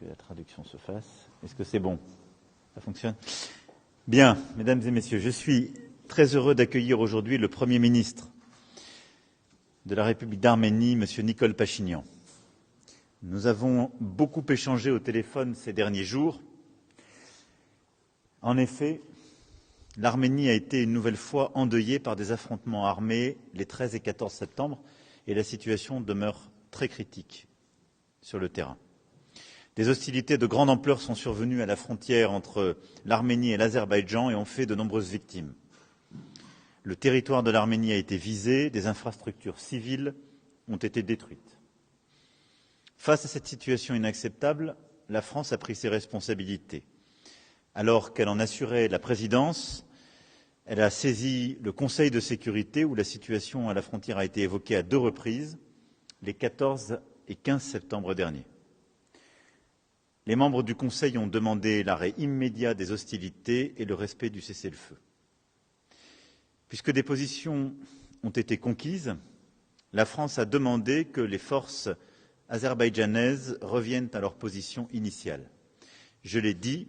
que la traduction se fasse. Est-ce que c'est bon? Ça fonctionne? Bien, mesdames et messieurs, je suis très heureux d'accueillir aujourd'hui le Premier ministre de la République d'Arménie, M. Nikol Pachinian. Nous avons beaucoup échangé au téléphone ces derniers jours. En effet, l'Arménie a été une nouvelle fois endeuillée par des affrontements armés les 13 et 14 septembre et la situation demeure très critique sur le terrain. Des hostilités de grande ampleur sont survenues à la frontière entre l'Arménie et l'Azerbaïdjan et ont fait de nombreuses victimes. Le territoire de l'Arménie a été visé, des infrastructures civiles ont été détruites. Face à cette situation inacceptable, la France a pris ses responsabilités. Alors qu'elle en assurait la présidence, elle a saisi le Conseil de sécurité où la situation à la frontière a été évoquée à 2 reprises, les 14 et 15 septembre derniers. Les membres du Conseil ont demandé l'arrêt immédiat des hostilités et le respect du cessez-le-feu. Puisque des positions ont été conquises, la France a demandé que les forces azerbaïdjanaises reviennent à leur position initiale. Je l'ai dit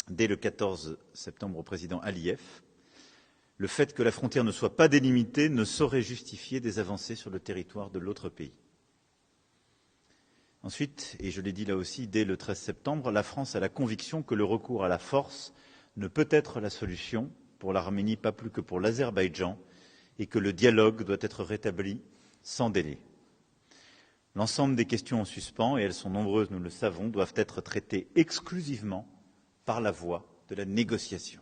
dès le 14 septembre au président Aliyev, le fait que la frontière ne soit pas délimitée ne saurait justifier des avancées sur le territoire de l'autre pays. Ensuite, et je l'ai dit là aussi dès le 13 septembre, la France a la conviction que le recours à la force ne peut être la solution pour l'Arménie, pas plus que pour l'Azerbaïdjan, et que le dialogue doit être rétabli sans délai. L'ensemble des questions en suspens, et elles sont nombreuses, nous le savons, doivent être traitées exclusivement par la voie de la négociation.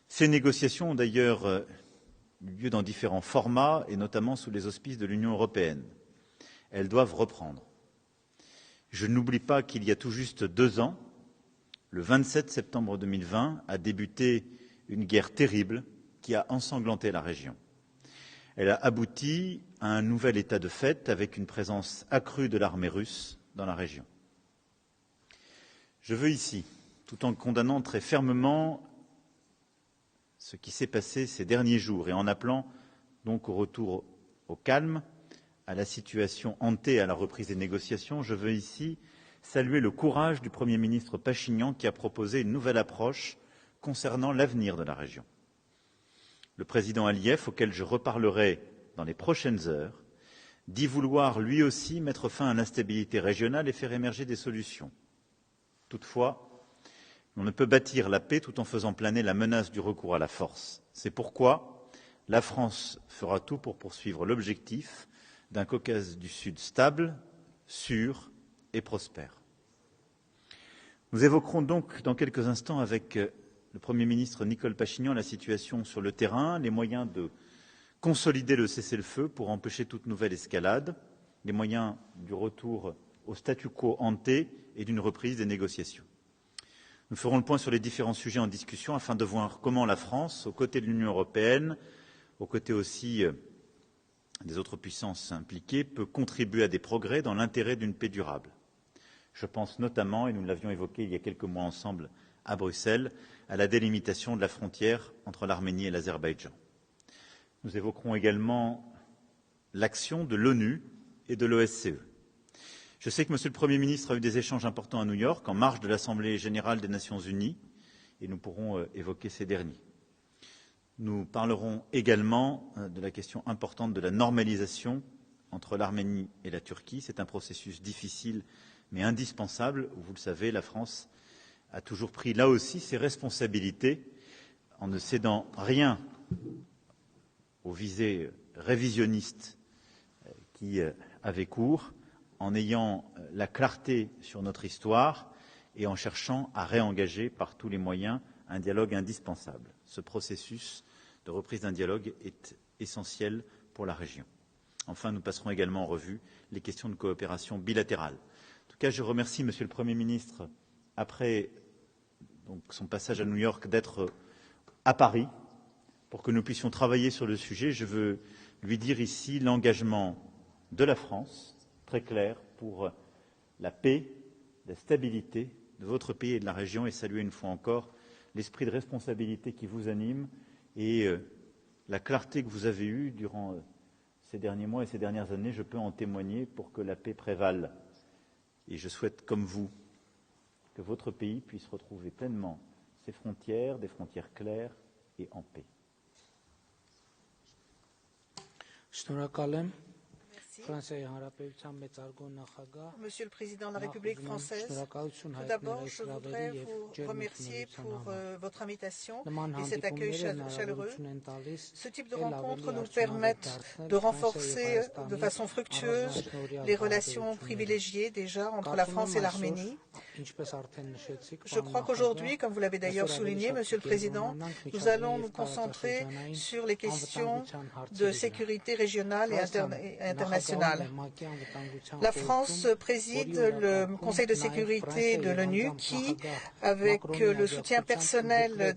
Ces négociations ont d'ailleurs eu lieu dans différents formats, et notamment sous les auspices de l'Union européenne. Elles doivent reprendre. Je n'oublie pas qu'il y a tout juste 2 ans, le 27 septembre 2020, a débuté une guerre terrible qui a ensanglanté la région. Elle a abouti à un nouvel état de fait avec une présence accrue de l'armée russe dans la région. Je veux ici, tout en condamnant très fermement ce qui s'est passé ces derniers jours et en appelant donc au retour au calme, à la situation hantée à la reprise des négociations, je veux ici saluer le courage du Premier ministre Pachinian qui a proposé une nouvelle approche concernant l'avenir de la région. Le président Aliyev, auquel je reparlerai dans les prochaines heures, dit vouloir lui aussi mettre fin à l'instabilité régionale et faire émerger des solutions. Toutefois, on ne peut bâtir la paix tout en faisant planer la menace du recours à la force. C'est pourquoi la France fera tout pour poursuivre l'objectif d'un Caucase du Sud stable, sûr et prospère. Nous évoquerons donc dans quelques instants avec le Premier ministre Nikol Pachinian la situation sur le terrain, les moyens de consolider le cessez-le-feu pour empêcher toute nouvelle escalade, les moyens du retour au statu quo hanté et d'une reprise des négociations. Nous ferons le point sur les différents sujets en discussion afin de voir comment la France, aux côtés de l'Union européenne, aux côtés aussi des autres puissances impliquées, peut contribuer à des progrès dans l'intérêt d'une paix durable. Je pense notamment, et nous l'avions évoqué il y a quelques mois ensemble à Bruxelles, à la délimitation de la frontière entre l'Arménie et l'Azerbaïdjan. Nous évoquerons également l'action de l'ONU et de l'OSCE. Je sais que Monsieur le Premier ministre a eu des échanges importants à New York, en marge de l'Assemblée générale des Nations unies, et nous pourrons évoquer ces derniers. Nous parlerons également de la question importante de la normalisation entre l'Arménie et la Turquie. C'est un processus difficile mais indispensable, où, vous le savez, la France a toujours pris là aussi ses responsabilités en ne cédant rien aux visées révisionnistes qui avaient cours, en ayant la clarté sur notre histoire et en cherchant à réengager par tous les moyens un dialogue indispensable. Ce processus de reprise d'un dialogue est essentiel pour la région. Enfin, nous passerons également en revue les questions de coopération bilatérale. En tout cas, je remercie Monsieur le Premier ministre, après son passage à New York, d'être à Paris pour que nous puissions travailler sur le sujet. Je veux lui dire ici l'engagement de la France, très clair, pour la paix, la stabilité de votre pays et de la région, et saluer une fois encore l'esprit de responsabilité qui vous anime et la clarté que vous avez eue durant ces derniers mois et ces dernières années. Je peux en témoigner pour que la paix prévale Et je souhaite, comme vous, que votre pays puisse retrouver pleinement ses frontières, des frontières claires et en paix. Monsieur le Président de la République française, tout d'abord, je voudrais vous remercier pour votre invitation et cet accueil chaleureux. Ce type de rencontres nous permettent de renforcer de façon fructueuse les relations privilégiées déjà entre la France et l'Arménie. Je crois qu'aujourd'hui, comme vous l'avez d'ailleurs souligné, Monsieur le Président, nous allons nous concentrer sur les questions de sécurité régionale et internationale. La France préside le Conseil de sécurité de l'ONU qui, avec le soutien personnel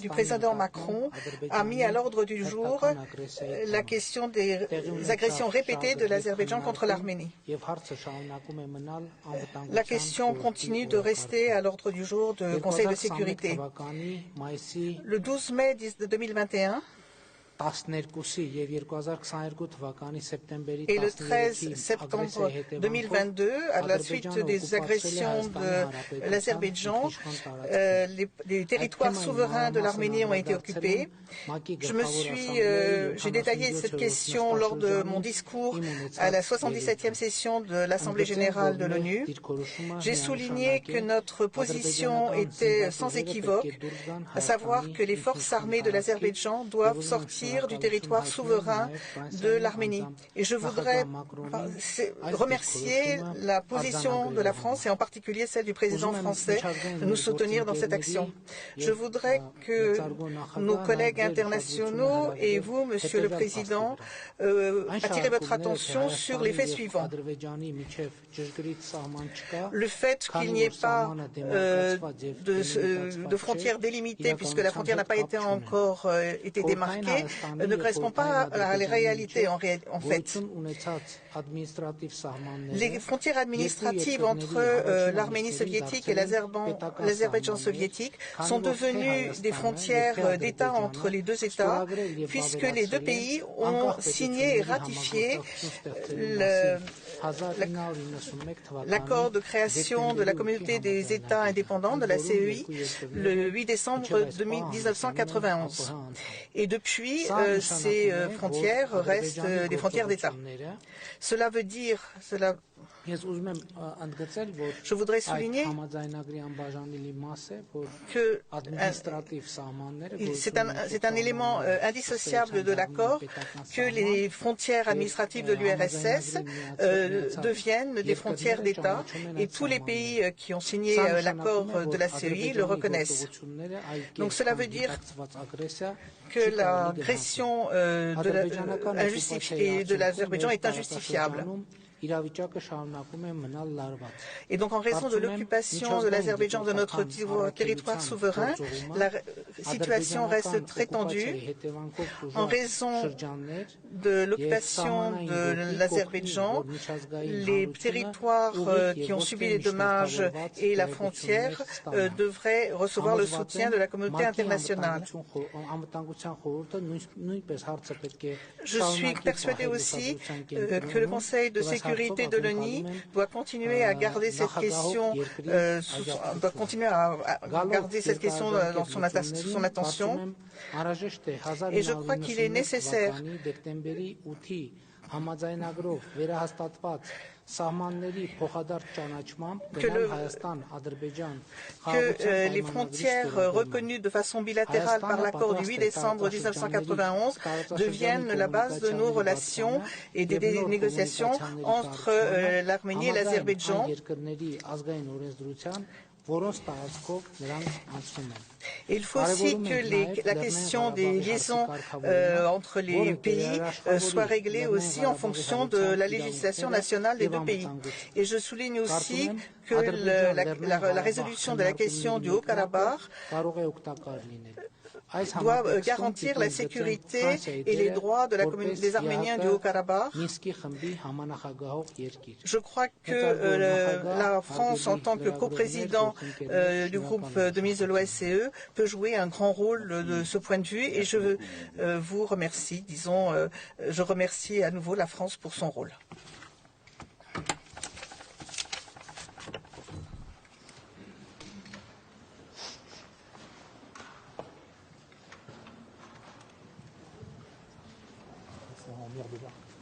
du président Macron, a mis à l'ordre du jour la question des agressions répétées de l'Azerbaïdjan contre l'Arménie. La question continue de rester à l'ordre du jour du Conseil de sécurité. Le 12 mai 2021, et le 13 septembre 2022, à la suite des agressions de l'Azerbaïdjan, les territoires souverains de l'Arménie ont été occupés. J'ai détaillé cette question lors de mon discours à la 77e session de l'Assemblée générale de l'ONU. J'ai souligné que notre position était sans équivoque, à savoir que les forces armées de l'Azerbaïdjan doivent sortir du territoire souverain de l'Arménie. Et je voudrais remercier la position de la France et en particulier celle du président français de nous soutenir dans cette action. Je voudrais que nos collègues internationaux et vous, Monsieur le Président, attirez votre attention sur les faits suivants. Le fait qu'il n'y ait pas de frontières délimitées, puisque la frontière n'a pas été encore été démarquée, ne correspond pas à la réalité en fait. Les frontières administratives entre l'Arménie soviétique et l'Azerbaïdjan soviétique sont devenues des frontières d'État entre les deux États, puisque les deux pays ont signé et ratifié l'accord de création de la communauté des États indépendants de la CEI le 8 décembre 1991. Et depuis, ces frontières restent des frontières d'État. Cela veut dire, je voudrais souligner que c'est un élément indissociable de l'accord que les frontières administratives de l'URSS deviennent des frontières d'État et tous les pays qui ont signé l'accord de la CEI le reconnaissent. Donc cela veut dire que l'agression de l'Azerbaïdjan est injustifiable. Et donc, en raison de l'occupation de l'Azerbaïdjan de notre territoire souverain, la situation reste très tendue. En raison de l'occupation de l'Azerbaïdjan, les territoires qui ont subi les dommages et la frontière devraient recevoir le soutien de la communauté internationale. Je suis persuadé aussi que le Conseil de sécurité de l'ONU doit continuer à garder cette question, dans son attention. Et je crois qu'il est nécessaire que les frontières reconnues de façon bilatérale par l'accord du 8 décembre 1991 deviennent la base de nos relations et des négociations entre l'Arménie et l'Azerbaïdjan. Il faut aussi que la question des liaisons entre les pays soit réglée aussi en fonction de la législation nationale des deux pays. Et je souligne aussi que la résolution de la question du Haut-Karabakh doit garantir la sécurité et les droits des Arméniens du Haut-Karabakh. Je crois que la France, en tant que coprésident du groupe de mise de l'OSCE, peut jouer un grand rôle de ce point de vue et je vous remercie, je remercie à nouveau la France pour son rôle. Merde là.